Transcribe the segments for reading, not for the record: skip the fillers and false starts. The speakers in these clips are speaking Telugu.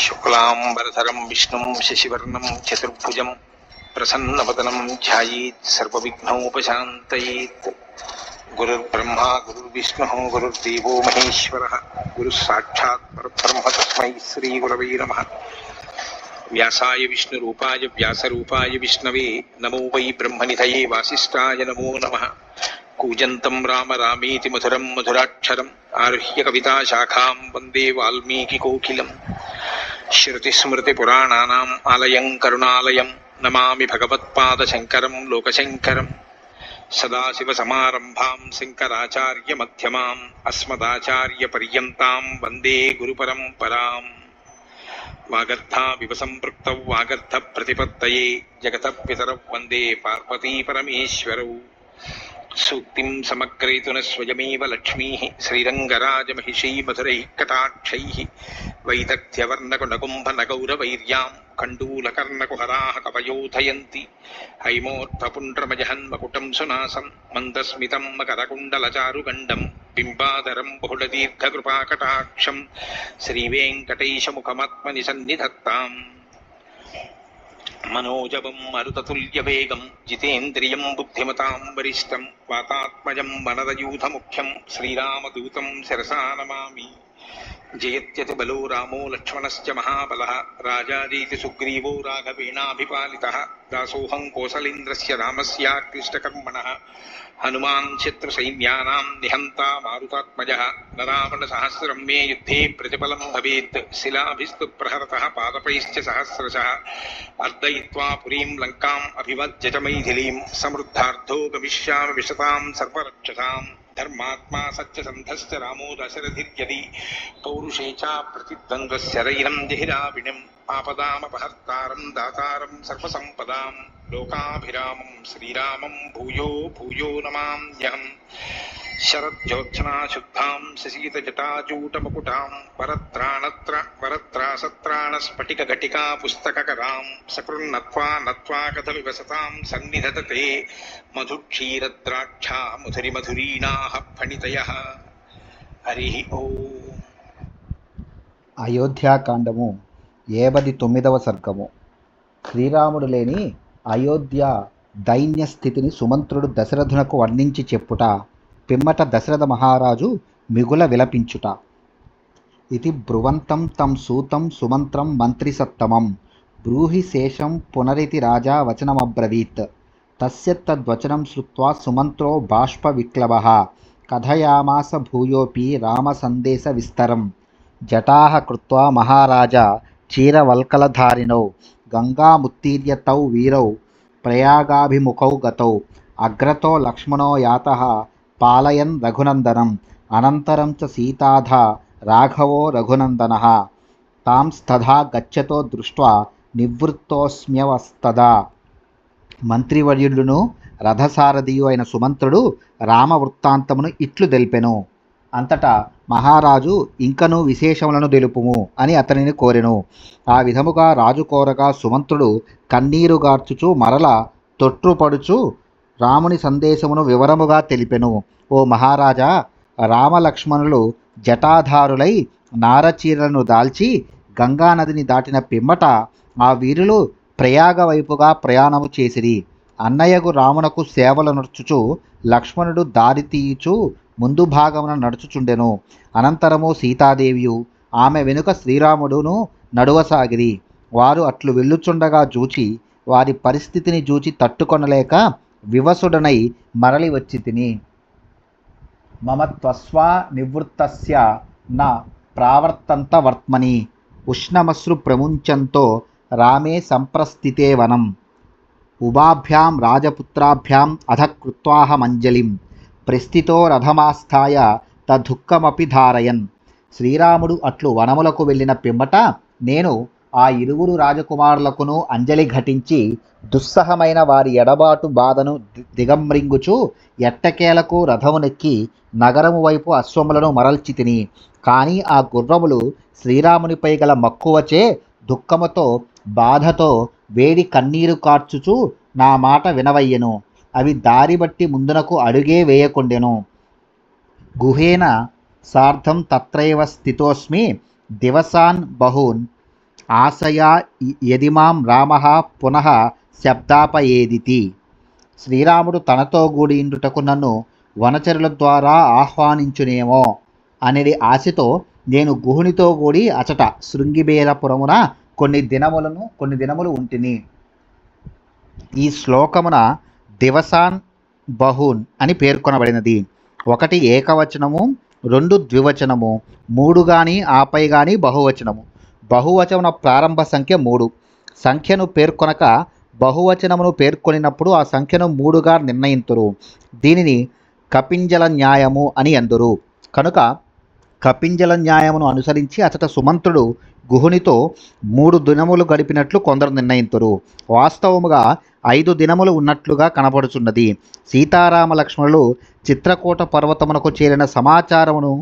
శుక్లాంబరధరం విష్ణుం శశివర్ణం చతుర్భుజం ప్రసన్నవదనం ధ్యాయేత్ సర్వవిఘ్నోపశాంతయేత్. గురుర్బ్రహ్మా గురుర్విష్ణుః గురుర్దేవో మహేశ్వరః గురుస్సాక్షాత్ పరబ్రహ్మ తస్మై శ్రీగురవై నమః. వ్యాసాయ విష్ణురూపాయ వ్యాసరూపాయ విష్ణవే నమో వై బ్రహ్మనిధయే వాసిష్ఠాయ నమో నమః. కూజంతం రామ రామేతి మధురం మధురాక్షరం ఆరుహ్య కవితాశాఖాం వందే వాల్మీకికోకిలం. శృతిస్మృతిపురాణానాం ఆలయం కరుణాలయం నమామి భగవత్పాదశంకరం లోకశంకరం. సదాశివసమారంభాం శంకరాచార్యమధ్యమాం అస్మదాచార్యపర్యంతాం వందే గురుపరంపరాం. వాగర్థావివ సంపృక్తౌ వాగర్థప్రతిపత్తయే జగతః పితరౌ వందే పార్వతీపరమేశ్వరౌ. సూక్తిం సమగ్రయతున స్వయమేవ లక్ష్మీః శ్రీరంగరాజమహిషీ మధురైః కటాక్షైః. వైదగ్ధ్యవర్ణకునకుంభనగౌరవైర్యాం కండూలకర్ణకుహరాः కవయోధయంతి. హైమోర్ధపుండ్రమజహన్మకుటం సునాసం మందస్మితం మకరకుండలచారుగండం బింబాధరం బహుళదీర్ఘకృపాకటాక్షం శ్రీవేంకటేశముఖమాత్మని సన్నిధత్తాం. మనోజవం మరుతతుల్యవేగం జితేంద్రియం బుద్ధిమతాం వరిష్టం వాతాత్మజం వనరయూథముఖ్యం శ్రీరామదూతం శిరసా నమామి. జయత్యతి బలో రామో లక్ష్మణశ్చ మహాబలః రాజాదీతి సుగ్రీవో రాఘవేణాభిపాలితః. దాసోహం కోసలేంద్రస్య రామస్యాక్లిష్టకర్మణః హనుమాన్ శత్రుసైన్యానాం నిహంతా మారుతాత్మజః. రావణసహస్రం మే యుద్ధే ప్రతిఫలం భవేత్ శిలాభిస్తు ప్రహరతః పాదపైశ్చ సహస్రశః. అర్దయిత్వా పురీం లంకాం అభివజ్య చ మైథిలీం సమృద్ధార్థో గమిష్యామి విశతాం సర్వరక్షసాం. ధర్మాత్మా సత్యసంధశ్చ రామో దశరథిర్యది పౌరుషే చ ప్రతిద్వంద్వస్య రైరం జహిరావిణిం. ఆపదామపహర్తారం దాతారం సర్వసంపదాం లోకాభిరామం శ్రీరామం భూయో భూయో నమామ్యహం. శరజ్యోత్సనాశుద్ధాం శశీతజటాజూటమకుటాం వరత్రాసత్రాణస్ఫటికఘటికా పుస్తకకరాం. సకృన్నత్వా నత్వా కథమివ సతాం సన్నిధతతే మధుక్షీరద్రాక్షా మధురిమధురీణాః ఫణితయః. హరి ఓం. అయోధ్యాకాండము 79వ సర్గము. శ్రీరాముడు లేని అయోధ్య దైన్య స్థితిని సుమంత్రుడు దశరథునకు వర్ణించి చెప్పుట, పిమ్మట దశరథ మహారాజు మిగుల విలపించుట. ఇది బ్రువంతం తం సూతం సుమంత్రం మంత్రిసత్తమం బ్రూహి శేషం పునరితి రాజా వచనమబ్రవీత్. తస్య తద్వచనం శ్రుత్వా సుమంత్రో బాష్ప విక్లవః కథయామాస భూయోపి రామసందేశ విస్తరం. జటాః కృత్వా మహారాజా చీరవల్కలధారిణౌ గంగాముత్తీర్య తౌ వీరౌ ప్రయాగాభిముఖౌ గతౌ. అగ్రతో లక్ష్మణో యాతః పాలయన్ రఘునందనం అనంతరం చ సీతాధా రాఘవో రఘునందనః. తాంస్తథా గచ్చతో దృష్ట్వా నివృత్తోస్మ్యవస్తదా. మంత్రివర్యుడును రథసారథియు అయిన సుమంత్రుడు రామవృత్తాంతమును ఇట్లు తెలిపెను. అంతటా మహారాజు ఇంకను విశేషములను తెలుపుము అని అతనిని కోరెను. ఆ విధముగా రాజు కోరగా సుమంత్రుడు కన్నీరుగార్చుచు మరల తొట్రుపడుచు రాముని సందేశమును వివరముగా తెలిపెను. ఓ మహారాజా, రామలక్ష్మణులు జటాధారులై నారచీరలను దాల్చి గంగానదిని దాటిన పిమ్మట ఆ వీరులు ప్రయాగ వైపుగా ప్రయాణము చేసిరి. అన్నయ్యకు రామునకు సేవలు నడుచుచు లక్ష్మణుడు దారి తీయుచు ముందు భాగమున నడుచుచుండెను. అనంతరము సీతాదేవియు ఆమె వెనుక శ్రీరాముడును నడువసాగిరి. వారు అట్లు వెళ్ళుచుండగా చూచి వారి పరిస్థితిని చూచి తట్టుకొనలేక వివసుడనై మరలి వచ్చి తిని. మమ త్వస్వా నివృత్తస్య న ప్రావర్తంత వర్త్మని ఉష్ణమశ్రు ప్రముంచంతో రామే సంప్రస్థితే వనం. ఉభాభ్యాం రాజపుత్రాభ్యాం అధ కృత్వాహమంజలిం ప్రస్థితో రథమాస్థాయ తదుఃఖమపి ధారయన్. శ్రీరాముడు అట్లు వనములకు వెళ్ళిన పిమ్మట నేను ఆ ఇరువురు రాజకుమారులకును అంజలి ఘటించి దుస్సహమైన వారి ఎడబాటు బాధను దిగమ్రింగుచు ఎట్టకేలకు రథమునెక్కి నగరము వైపు అశ్వములను మరల్చి తిని. కానీ ఆ గుర్రములు శ్రీరామునిపై గల మక్కువచే దుఃఖముతో బాధతో వేడి కన్నీరు కార్చుచు నా మాట వినవయ్యెను. అవి దారి బట్టి ముందునకు అడుగే వేయకుండెను. గుహేన సార్ధం తత్రైవ స్థితోస్మి దివసాన్ బహూన్ ఆశయా యదిమాం రామ పునః శబ్దాపయేదితి. శ్రీరాముడు తనతో కూడి ఇండుటకు నన్ను వనచరుల ద్వారా ఆహ్వానించునేమో అనేది ఆశతో నేను గుహునితో కూడి అచట శృంగిబేరపురమున కొన్ని దినములు ఉంటిని. ఈ శ్లోకమున దివసాన్ బహూన్ అని పేర్కొనబడినది. 1 ఏకవచనము, 2 ద్వివచనము, 3 గాని ఆపై గాని బహువచనము. బహువచన ప్రారంభ సంఖ్య 3. సంఖ్యను పేర్కొనక బహువచనమును పేర్కొనినప్పుడు ఆ సంఖ్యను 3గా నిర్ణయింతురు. దీనిని కపింజల న్యాయము అని అందురు. కనుక కపింజల న్యాయమును అనుసరించి అచట సుమంత్రుడు గుహునితో 3 దినములు గడిపినట్లు కొందరు నిర్ణయింతురు. వాస్తవముగా 5 దినములు ఉన్నట్లుగా కనపడుచున్నది. సీతారామ లక్ష్మణులు చిత్రకూట పర్వతమునకు చేరిన సమాచారమును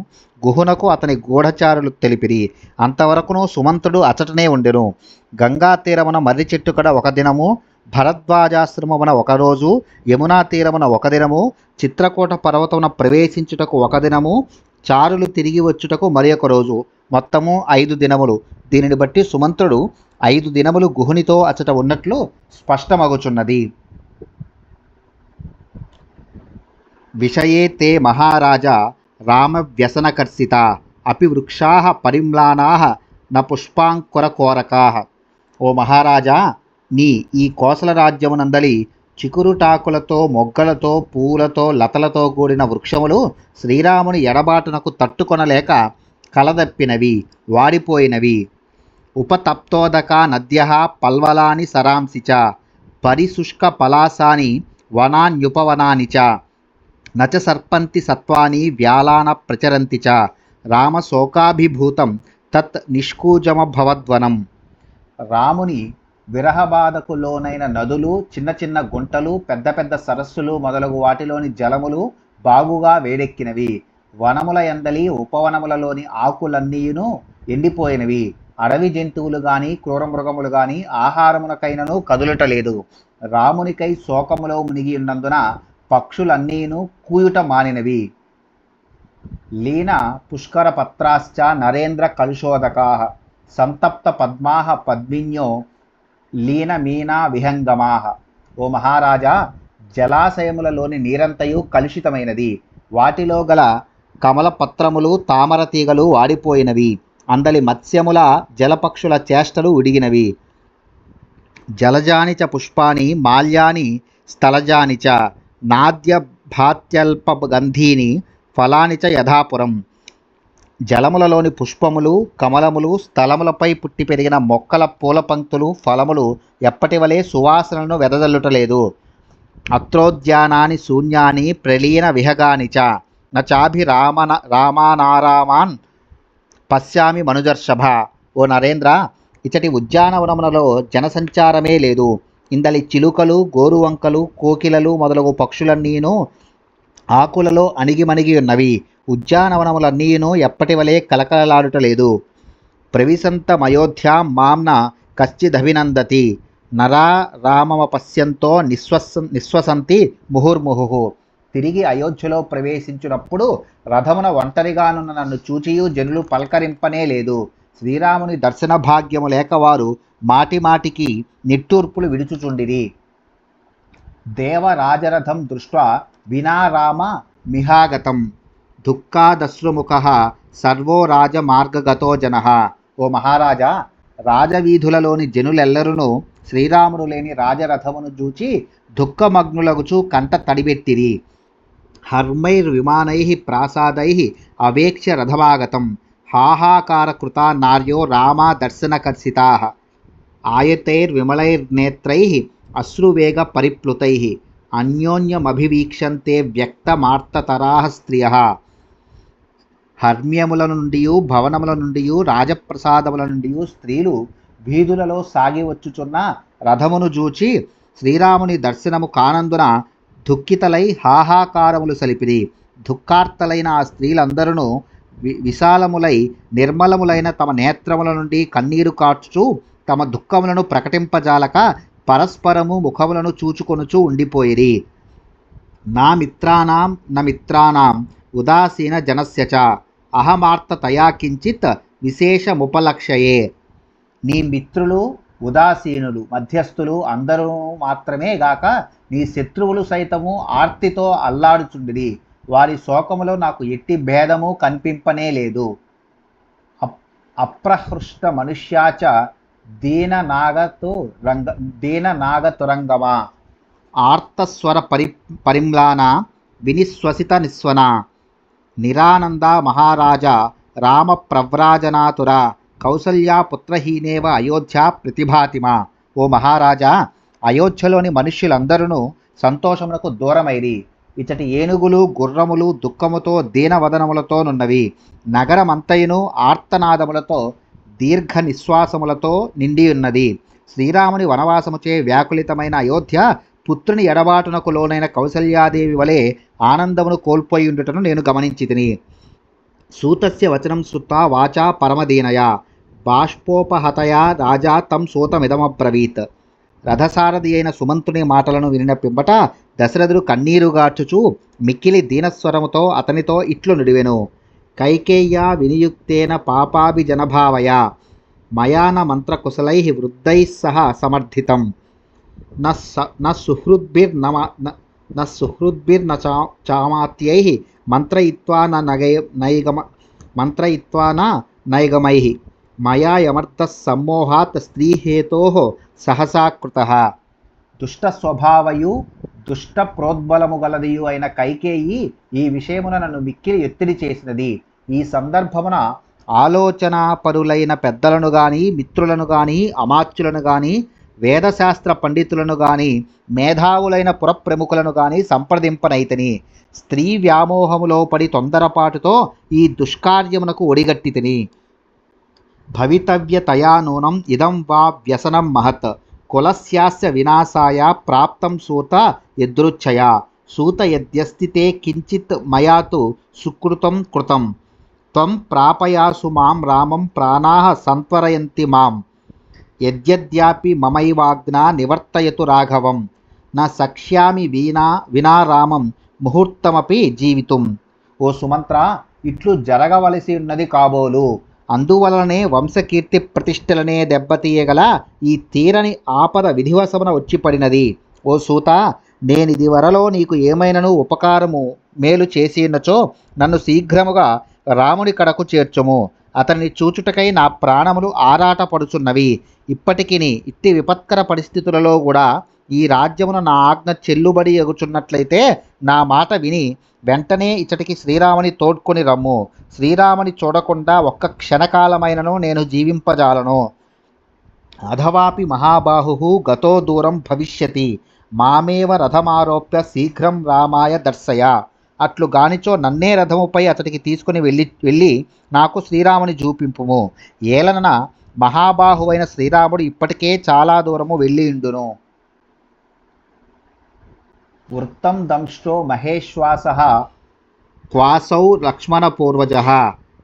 గుహునకు అతని గూఢచారులు తెలిపిరి. అంతవరకును సుమంత్రుడు అచటనే ఉండెను. గంగా తీరమున మర్రి చెట్టు కడ 1 దినము, భరద్వాజాశ్రమమున 1 రోజు, యమునా తీరమున 1 దినము, చిత్రకూట పర్వతమున ప్రవేశించుటకు 1 దినము, చారులు తిరిగి వచ్చుటకు మరి 1 రోజు, మొత్తము 5 దినములు. దీనిని బట్టి సుమంత్రుడు 5 దినములు గుహునితో అచట ఉన్నట్లు స్పష్టమగుచున్నది. విషయే తే మహారాజా రామవ్యసనకర్షిత అపి వృక్షా పరిమ్లానా న పుష్పాంకురకోరకా. ఓ మహారాజా, నీ ఈ కోసల రాజ్యమునందలి చికురుటాకులతో, మొగ్గలతో, పూలతో, లతలతో కూడిన వృక్షములు శ్రీరాముని ఎడబాటునకు తట్టుకొనలేక కలదప్పినవి, వాడిపోయినవి. ఉపతప్తోదక నద్య పల్వలాని సరాంసి చ పరిశుష్క పలాసాని వనాన్యుపవనాని చ నచ సర్పంతి సత్వాని వ్యాలాన ప్రచరంతి చ రామశోకాభిభూతం తత్ నిష్కూజమభవద్వనం. రాముని విరహబాధకు లోనైన నదులు, చిన్న చిన్న గుంటలు, పెద్ద పెద్ద సరస్సులు మొదలగు వాటిలోని జలములు బాగుగా వేడెక్కినవి. వనముల ఎందలి ఉపవనములలోని ఆకులన్నీయును ఎండిపోయినవి. అడవి జంతువులు గాని క్రూరమృగములు గాని ఆహారమునకైనను కదులుటలేదు. రామునికై శోకములో మునిగి ఉన్నందున పక్షులన్నీను కూయుట మానినవి. లీన పుష్కర పత్రాశ్చ నరేంద్ర కలుషోదకా సంతప్త పద్మాః పద్మిన్యో లీన మీనా విహంగమాః. ఓ మహారాజా, జలాశయములలోని నీరంతయు కలుషితమైనది. వాటిలో గల కమలపత్రములు, తామర తీగలు వాడిపోయినవి. అందలి మత్స్యముల, జలపక్షుల చేష్టలు ఉడిగినవి. జలజాని చ పుష్పాని మాల్యాని స్థలజాని చ నాద్య భాత్యల్పగంధీని ఫలాని చ యథాపురం. జలములలోని పుష్పములు, కమలములు, స్థలములపై పుట్టి పెరిగిన మొక్కల పూల పంక్తులు, ఫలములు ఎప్పటి వలె సువాసనను వెదజల్లుటలేదు. అత్రోద్యానాని శూన్యాని ప్రలీన విహగాని చ రామానారామాన్ పశ్యామి మనుజర్షభ. ఓ నరేంద్ర, ఇచటి ఉద్యానవనములలో జనసంచారమే లేదు. ఇందలి చిలుకలు, గోరువంకలు, కోకిలలు మొదలగు పక్షులన్నీను ఆకులలో అణిగిమణిగి ఉన్నవి. ఉద్యానవనములన్నీను ఎప్పటి వలె కలకలలాడుటలేదు. ప్రవిశంతమయోధ్యాం మాంన కశ్చిదభినందతి నరా రామమ పశ్యంతో నిశ్వసంతి ముహుర్ముహు. తిరిగి అయోధ్యలో ప్రవేశించినప్పుడు రథమున ఒంటరిగానున్న నన్ను చూచియు జనులు పలకరింపనే లేదు. శ్రీరాముని దర్శన భాగ్యము లేక వారు మాటిమాటికి నిట్టూర్పులు విడుచుచుండిరి. దేవరాజరథం దృష్ట్వా వినా రామ మిహాగతం దుఃఖాదశ్రుముఖః సర్వో రాజమార్గగతో జనః. ఓ మహారాజా, రాజవీధులలోని జనులెల్లరూ శ్రీరాముడు లేని రాజరథమును చూచి దుఃఖమగ్నులగుచు కంట తడిబెట్టిరి. హర్మైర్విమానైః ప్రాసాదైః అవేక్ష్య రథమాగతం హాహాకారకృతా నార్యో రామా దర్శనకర్షితాః ఆయతైర్విమలైర్నేత్రైః అశ్రువేగ పరిప్లుతైః అన్యోన్యమభివీక్షంతే వ్యక్తమార్తతరాః స్త్రియః. హర్మ్యముల నుండి, భవనముల నుండి, రాజప్రసాదముల నుండి స్త్రీలు వీధులలో సాగి వచ్చుచున్న రథమును చూచి శ్రీరాముని దర్శనము కానందున దుఃఖితలై హాహాకారములు సలిపిరి. దుఃఖార్తలైన ఆ స్త్రీలందరూ విశాలములై నిర్మలములైన తమ నేత్రముల నుండి కన్నీరు కార్చుచు తమ దుఃఖములను ప్రకటింపజాలక పరస్పరము ముఖములను చూచుకొనుచు ఉండిపోయిరి. నా మిత్రాణం ఉదాసీన జనస్య చ అహమార్తతయా కించిత్ విశేషముపలక్ష్యయే. నీ మిత్రులు ఉదాసీనులు మధ్యస్థులు అందరూ మాత్రమే గాక నీ శత్రువులు సైతము ఆర్తితో అల్లాడుచుండిరి. వారి శోకములో నాకు ఎట్టి భేదము కనిపింపనే లేదు. అప్రహృష్ట మనుష్యాచ దీననాగతురంగమా ఆర్తస్వర పరిమ్లాన వినిశ్వసిత నిస్వన నిరానంద మహారాజ రామ ప్రవ్రాజనాతుర కౌసల్యా పుత్రహీనేవ అయోధ్య ప్రతిభాతిమా. ఓ మహారాజా, అయోధ్యలోని మనుష్యులందరూ సంతోషమునకు దూరమైరి. ఇచటి ఏనుగులు గుర్రములు దుఃఖముతో దీనవదనములతోనున్నవి. నగరమంతయును ఆర్తనాదములతో దీర్ఘ నిశ్వాసములతో నిండి ఉన్నది. శ్రీరాముని వనవాసముచే వ్యాకులితమైన అయోధ్య పుత్రుని ఎడబాటునకు లోనైన కౌసల్యాదేవి వలె ఆనందమును కోల్పోయిండుటను నేను గమనించితిని. సూతస్య వచనం శ్రుత్వా వాచా పరమదీనయా బాష్పోపహతయా రాజా తం సూతమిదమబ్రవీత్. రథసారథి అయిన సుమంతుని మాటలను వినిన పిమ్మట దశరథుడు కన్నీరుగార్చుచూ మిక్కిలి దీనస్వరముతో అతనితో ఇట్లు నుడివెను. కైకేయ్యా వినియుక్తేన పాపాభిజనభావయ మయాన మంత్రకుశలై వృద్ధైః సహ సమర్థితం న సుహృద్భిర్న చామాత్యై మంత్రయిత్వా నైగమైః మయా యమర్థః సమ్మోహాత్ స్త్రీహేతోః సహసా కృతః. దుష్ట స్వభావయు దుష్ట ప్రోద్బలము గలదియు అయిన కైకేయి ఈ విషయమున నన్ను మిక్కిలి ఒత్తిడి చేసినది. ఈ సందర్భమున ఆలోచనాపరులైన పెద్దలను గాని మిత్రులను గాని అమాత్యులను గాని వేదశాస్త్ర పండితులను గాని మేధావులైన పురప్రముఖులను గాని సంప్రదింపనైతిని. స్త్రీ వ్యామోహములో పడి తొందరపాటుతో ఈ దుష్కార్యమునకు ఒడిగట్టితిని. భవితవ్యతయా నూనం ఇదం వా వ్యసనం మహత్ కులస్యాస్య వినాశాయ ప్రాప్తం సూత యదృచ్ఛయా. సూత యద్యస్తి తే కించిత్ మయా తు సుకృతం కృతం త్వం ప్రాపయాసు మాం రామం ప్రాణాః సంత్వరయంతి మాం యద్యద్యాపి మమైవాజ్ఞా నివర్తయతు రాఘవం న సక్ష్యామి వినా రామం ముహూర్తమపి జీవితుం. ఓ సుమంత్ర, ఇట్లు జరగవలసి ఉన్నది కాబోలు. అందువలనే వంశకీర్తి ప్రతిష్టలనే దెబ్బతీయగల ఈ తీరని ఆపద విధివశమున వచ్చి పడినది. ఓ సూత, నేనిది వరలో నీకు ఏమైనను ఉపకారము మేలు చేసినచో నన్ను శీఘ్రముగా రాముని కడకు చేర్చుము. అతన్ని చూచుటకై నా ప్రాణములు ఆరాటపడుచున్నవి. ఇప్పటికిని ఇట్టి విపత్కర పరిస్థితులలో కూడా ఈ రాజ్యమును నా ఆజ్ఞ చెల్లుబడి ఎగుచున్నట్లయితే నా మాట విని వెంటనే ఇచ్చటికి శ్రీరాముని తోడ్కొని రమ్ము. శ్రీరాముని చూడకుండా ఒక్క క్షణకాలమైనను నేను జీవింపజాలను. అధవాపి మహాబాహు గతో దూరం భవిష్యతి మామేవ రథమారోప్య శీఘ్రం రామాయ దర్శయ. అట్లు గానిచో నన్నే రథముపై అతడికి తీసుకుని వెళ్ళి నాకు శ్రీరాముని చూపింపుము. ఏలన మహాబాహువైన శ్రీరాముడు ఇప్పటికే చాలా దూరము వెళ్ళి ఉండును. వృత్తం దంష్టో మహేశ్వాసః క్వాసౌ లక్ష్మణపూర్వజః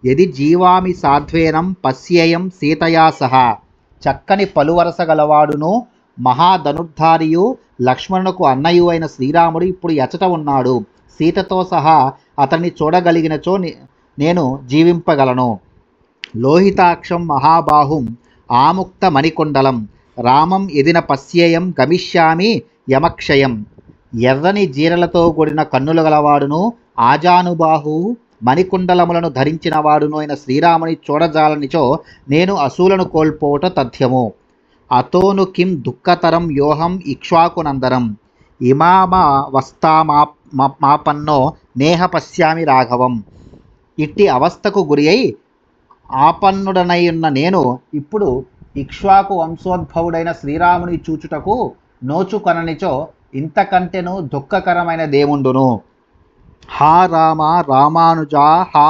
యది జీవామి సాధ్వేనం పశ్యేయం సీతయా సహ. చక్కని పలువరస గలవాడును మహాధనుర్ధారియు లక్ష్మణునకు అన్నయు అయిన శ్రీరాముడు ఇప్పుడు ఎచట ఉన్నాడు. సీతతో సహా అతన్ని చూడగలిగినచో నేను జీవింపగలను. లోహితాక్షం మహాబాహుం ఆముక్త మణికుండలం రామం ఎదిన పశ్యేయం గమిష్యామి యమక్షయం. ఎర్రని జీరలతో కూడిన కన్నులు గలవాడును ఆజానుబాహు మణికుండలములను ధరించినవాడును అయిన శ్రీరాముని చూడజాలనిచో నేను అసూలను కోల్పోవట తథ్యము. అతోను కిం దుఃఖతరం యోహం ఇక్ష్వాకునందరం ఇమామవస్థామాపన్నో నేహ పశ్యామి రాఘవం. ఇట్టి అవస్థకు గురి అయి ఆపన్నుడనైయున్న నేను ఇప్పుడు ఇక్ష్వాకు వంశోద్భవుడైన శ్రీరాముని చూచుటకు నోచుకొననిచో ఇంతకంటెను దుఃఖకరమైన దేముండును. హా రామ రామానుజా హా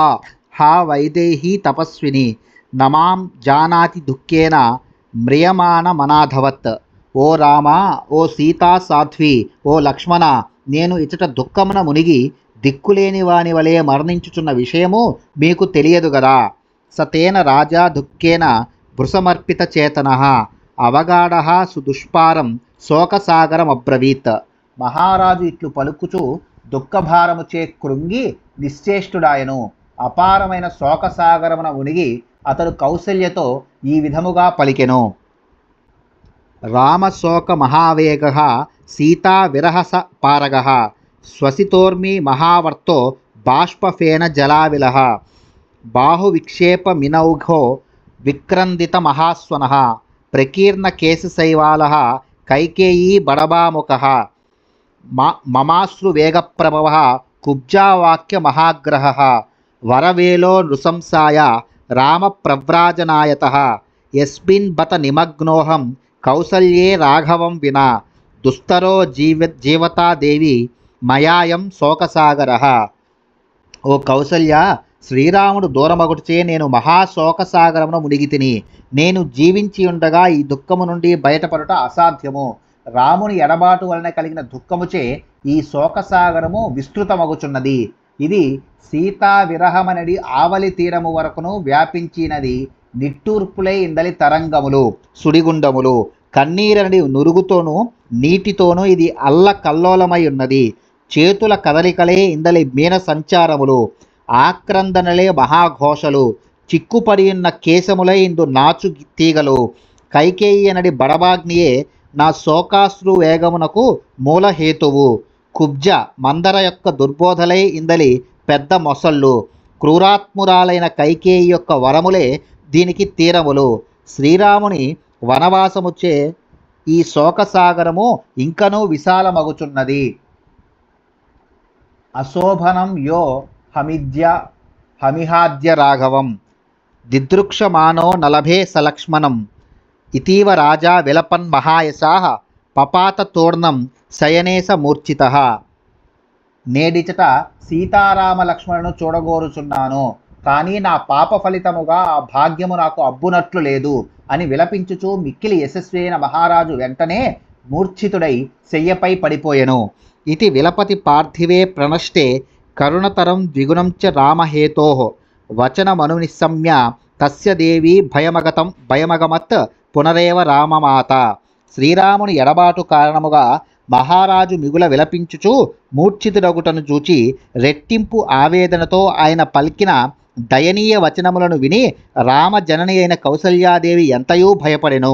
హా వైదేహీ తపస్విని నమాం జానాతి దుఃఖేన మ్రియమాణ మనాధవత్. ఓ రామ, ఓ సీతా సాధ్వి, ఓ లక్ష్మణ, నేను ఇచ్చట దుఃఖమున మునిగి దిక్కులేని వాని వలె మరణించుచున్న విషయము మీకు తెలియదు గదా. సతేన రాజా దుఃఖేన భృశమర్పిత చేతనః అవగాఢః సుదుష్పారం శోకసాగరమబ్రవీత్. మహారాజు ఇట్లు పలుకుచు దుఃఖభారముచే కృంగి నిశ్చేష్టుడాయను. అపారమైన శోకసాగరమున మునిగి అతడు కౌసల్యతో ఈ విధముగా పలికెను. రామశోక మహావేగ సీతా విరహస పారగ శ్వసితోర్మి మహావర్తో బాష్పఫేన జలావిలః బాహువిక్షేప మినౌఘో విక్రందిత మహాస్వన ప్రకీర్ణ కేశశైవాలః కైకేయీ బడబాముఖః మమాశ్రు వేగప్రభవ కుబ్జావాక్య మహాగ్రహః వరవేలో నృశంసాయ రామ ప్రవ్రాజనాయతః యస్మిన్ బత నిమగ్నోహం కౌసల్యే రాఘవం వినా దుస్తరో జీవతా దేవి మయాయం శోకసాగరః. ఓ కౌసల్య, శ్రీరాముడు దూరమగుటచే నేను మహాశోకసాగరమును మునిగితిని. నేను జీవించి ఉండగా ఈ దుఃఖము నుండి బయటపడుట అసాధ్యము. రాముని ఎడబాటు వలన కలిగిన దుఃఖముచే ఈ శోకసాగరము విస్తృతమగుచున్నది. ఇది సీతా విరహమనడి ఆవలి తీరము వరకును వ్యాపించినది. నిట్టూర్పులై ఇందలి తరంగములు సుడిగుండములు కన్నీరనడి నురుగుతోనూ నీటితోనూ ఇది అల్ల కల్లోలమై ఉన్నది. చేతుల కదలికలే ఇందలి మీన సంచారములు, ఆక్రందనలే మహాఘోషలు, చిక్కుపడియున్న కేశములై ఇందు నాచు తీగలు. కైకేయి అనడి బడబాగ్నియే నా శోకాశ్రు వేగమునకు మూలహేతువు. కుబ్జ మందర యొక్క దుర్బోధలై ఇందలి పెద్ద మొసళ్ళు. క్రూరాత్మురాలైన కైకేయి యొక్క వరములే దీనికి తీరములు. శ్రీరాముని వనవాసముచే ఈ శోకసాగరము ఇంకనూ విశాలమగుచున్నది. అశోభనం యో హమిహాద్య రాఘవం దిదృక్షమానో నలభే సలక్ష్మణం ఇతీవ రాజా విలపన్ మహాయశాః పపాత తోర్ణం శయనేశ మూర్ఛితః. నేడిచట సీతారామ లక్ష్మణులను చూడగోరుచున్నాను, కానీ నా పాప ఫలితముగా ఆ భాగ్యము నాకు అబ్బునట్లు లేదు అని విలపించుచూ మిక్కిలి యశస్వి అయిన మహారాజు వెంటనే మూర్ఛితుడై శయ్యపై పడిపోయెను. ఇది విలపతి పార్థివే ప్రణష్టే కరుణతరం ద్విగుణం చ రామహేతోః వచనమనునిశమ్య తస్య దేవి భయమగమత్ పునరేవ రామమాత. శ్రీరాముని ఎడబాటు కారణముగా మహారాజు మిగుల విలపించుచు మూర్ఛితుడగుటను చూచి రెట్టింపు ఆవేదనతో ఆయన పలికిన దయనీయ వచనములను విని రామజనని అయిన కౌసల్యాదేవి ఎంతయూ భయపడెను.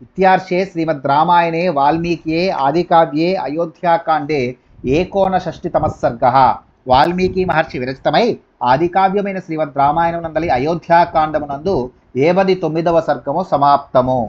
ఇత్యార్షే శ్రీమద్ రామాయణే వాల్మీకియే ఆదికావ్యే అయోధ్యాకాండే 19 సర్గః. వాల్మీకి మహర్షి విరచితమై ఆదికావ్యమైన శ్రీమద్ రామాయణం నందలి అయోధ్యాకాండమునందు 79వ సర్గము సమాప్తము.